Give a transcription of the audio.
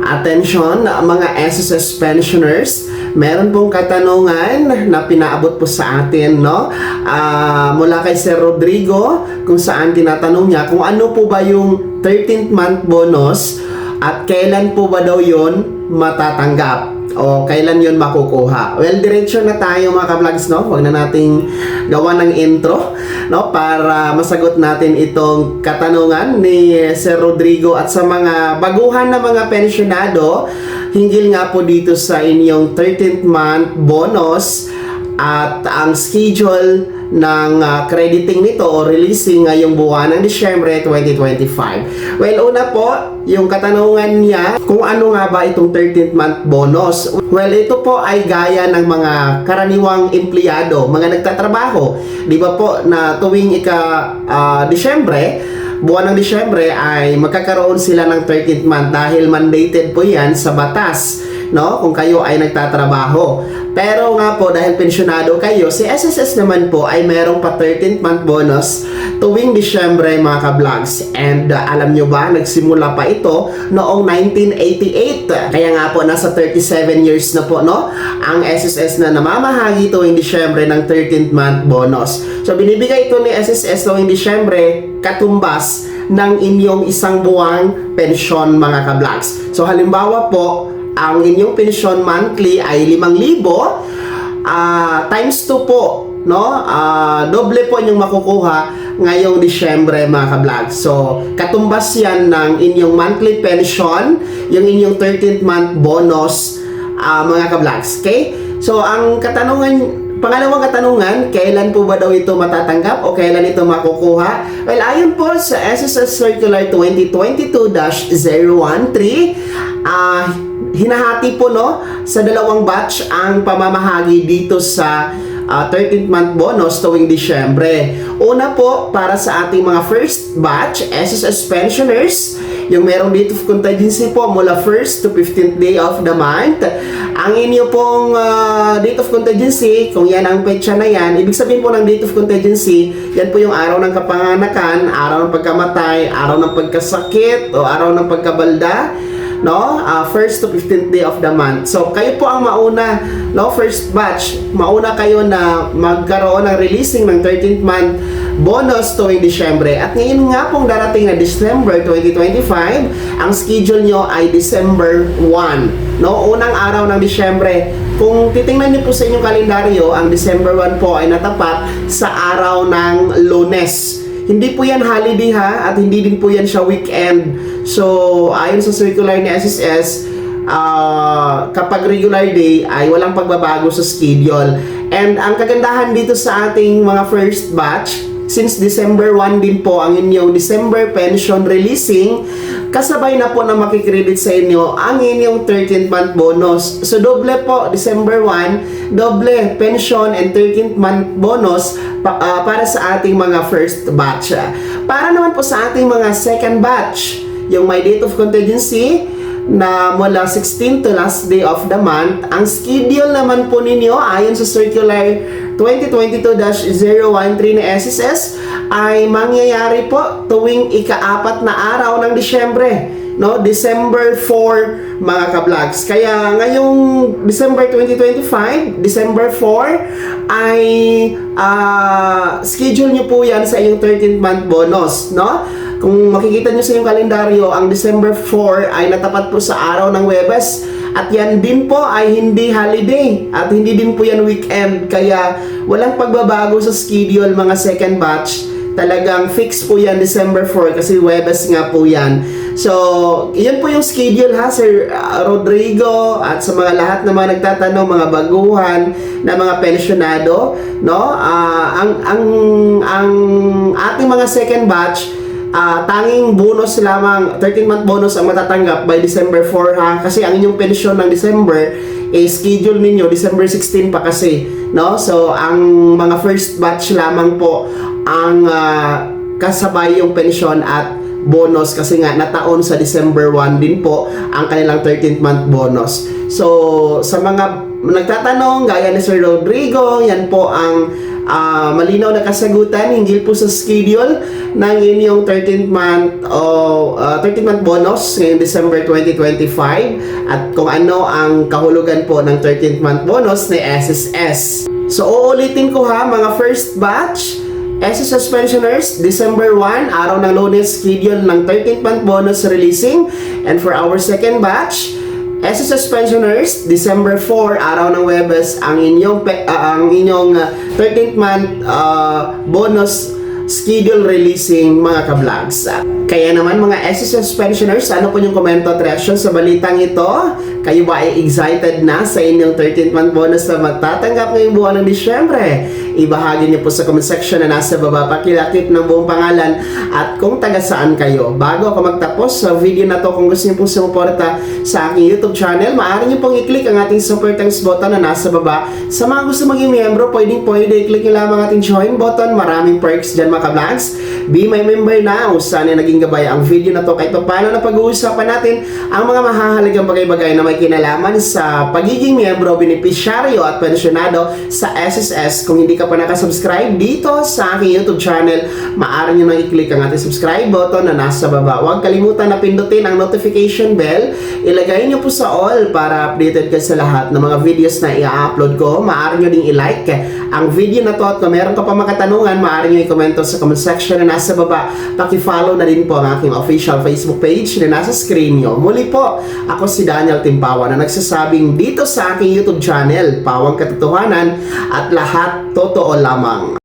Attention mga SSS pensioners, meron pong katanungan na pinaabot po sa atin, no? Mula kay Sir Rodrigo, kung saan tinatanong niya kung ano po ba yung 13th month bonus at kailan po ba daw yon matatanggap o kailan yon makukuha. Well, diretso na tayo mga ka-vlogs, no? Huwag na nating gawa ng intro, no? Para masagot natin itong katanungan ni Sir Rodrigo at sa mga baguhan na mga pensyonado hinggil nga po dito sa inyong 13th month bonus at ang schedule ng crediting nito o releasing ngayong buwan ng Disyembre 2025. Well, una po, yung katanungan niya kung ano nga ba itong 13th month bonus. Well, ito po ay gaya ng mga karaniwang empleyado, mga nagtatrabaho. Di ba po na tuwing Disyembre, buwan ng Disyembre ay magkakaroon sila ng 13th month dahil mandated po yan sa batas, no? Kung kayo ay nagtatrabaho. Pero nga po, dahil pensyonado kayo, si SSS naman po ay merong pa 13th month bonus tuwing Disyembre mga ka-vlogs. And alam nyo ba, nagsimula pa ito noong 1988. Kaya nga po, nasa 37 years na po, no? Ang SSS na namamahagi tuwing Disyembre ng 13th month bonus. So, binibigay ito ni SSS tuwing Disyembre katumbas ng inyong isang buwang pensyon mga ka-vlogs. So, halimbawa po, ang inyong pensyon monthly ay 5,000 times 2 po, no? Doble po inyong makukuha ngayong Disyembre mga ka-vlog. So, katumbas yan ng inyong monthly pension, yung inyong 13th month bonus mga ka-vlogs. Okay? So, ang pangalawang katanungan, kailan po ba daw ito matatanggap o kailan ito makukuha? Well, ayon po sa SSS Circular 2022-013, hinahati po, no, sa dalawang batch ang pamamahagi dito sa 13th month bonus tuwing Disyembre. Una po, para sa ating mga first batch, SSS pensioners, yung merong date of contingency po mula 1st to 15th day of the month. Ang inyo pong date of contingency, kung yan ang petsa na yan, ibig sabihin po ng date of contingency, yan po yung araw ng kapanganakan, araw ng pagkamatay, araw ng pagkasakit, o araw ng pagkabalda, no? 1st to 15th day of the month. So, kayo po ang mauna, no? First batch, mauna kayo na magkaroon ng releasing ng 13th month bonus tuwing Disyembre. At ngayon nga pong darating na December 2025, ang schedule nyo ay December 1, no? Unang araw ng Disyembre. Kung titingnan nyo po sa inyong kalendaryo, ang December 1 po ay natapat sa araw ng Lunes. Hindi po yan holiday ha, at hindi din po yan siya weekend. So, ayon sa circular ni SSS, kapag regular day ay walang pagbabago sa schedule. And ang kagandahan dito sa ating mga first batch, since December 1 din po ang inyong December pension releasing, kasabay na po na makikredit sa inyo ang inyong 13th month bonus. So, doble po, December 1, doble pension and 13th month bonus para sa ating mga first batch. Para naman po sa ating mga second batch, yung may date of contingency na mula 16 to last day of the month, ang schedule naman po ninyo ayon sa circular 2022-013 ni SSS ay mangyayari po tuwing ika-4 na araw ng Disyembre, no? December 4 mga ka-vlogs. Kaya ngayong December 2025, December 4 ay schedule nyo po yan sa inyong 13th month bonus, no? Kung makikita nyo sa inyong kalendaryo, ang December 4 ay natapat po sa araw ng Huwebes. At yan din po ay hindi holiday. At hindi din po yan weekend. Kaya walang pagbabago sa schedule mga second batch. Talagang fix po yan December 4 kasi Huwebes nga po yan. So, yan po yung schedule ha, Sir Rodrigo, at sa mga lahat na mga nagtatanong, mga baguhan na mga pensyonado, no? Ang ating mga second batch, tanging bonus lamang, 13-month bonus ang matatanggap by December 4 ha, kasi ang inyong pensyon ng December schedule ninyo December 16 pa kasi, no? So ang mga first batch lamang po ang kasabay yung pensyon at bonus kasi nga nataon sa December 1 din po ang kanilang 13th month bonus. So sa mga nagtatanong, gaya ni Sir Rodrigo, yan po ang malinaw na kasagutan hinggil po sa schedule ng inyong 13th month bonus ngayong December 2025 at kung ano ang kahulugan po ng 13th month bonus ni SSS. So uulitin ko ha, mga first batch SSS pensioners, December 1, araw ng Lunes, schedule ng 13th month bonus releasing. And for our second batch, SSS pensioners, December 4, araw ng Webes, ang inyong 13th month bonus schedule releasing mga ka-vlogs. Kaya naman mga SSS pensioners, ano po yung komento at reaction sa balitang ito? Kayo ba ay excited na sa inyong 13th month bonus na matatanggap ngayong buwan ng Disyembre? Ibahagi niyo po sa comment section na nasa baba, pakilakip ng buong pangalan at kung taga saan kayo. Bago ako magtapos sa video na to, kung gusto niyo pong sumuporta sa aking YouTube channel, maaari niyo pong i-click ang ating super thanks button na nasa baba. Sa mga gusto maging miyembro, pwede i-click niyo lamang ating join button. Maraming perks dyan mga ka-vlogs. Be my member na kung saan ay naging gabay ang video na to kahit paano na pag-uusapan natin ang mga mahahalagang bagay-bagay na may kinalaman sa pagiging miyembro, benepisyaryo at pensyonado sa SSS. Kung hindi ka pa nakasubscribe dito sa aking YouTube channel, maaari nyo nang i-click ang ating subscribe button na nasa baba. Huwag kalimutan na pindutin ang notification bell. Ilagay nyo po sa all para updated ka sa lahat ng mga videos na i-upload ko. Maaari nyo ding i-like ang video na to at kung meron ka pa makatanungan, maaari nyo i-komento sa comment section na nasa baba. Paki-follow na din po ang aking official Facebook page na nasa screen nyo. Muli po, ako si Daniel Timpawa na nagsasabing dito sa aking YouTube channel, Pawang Katotohanan at lahat totoo lamang.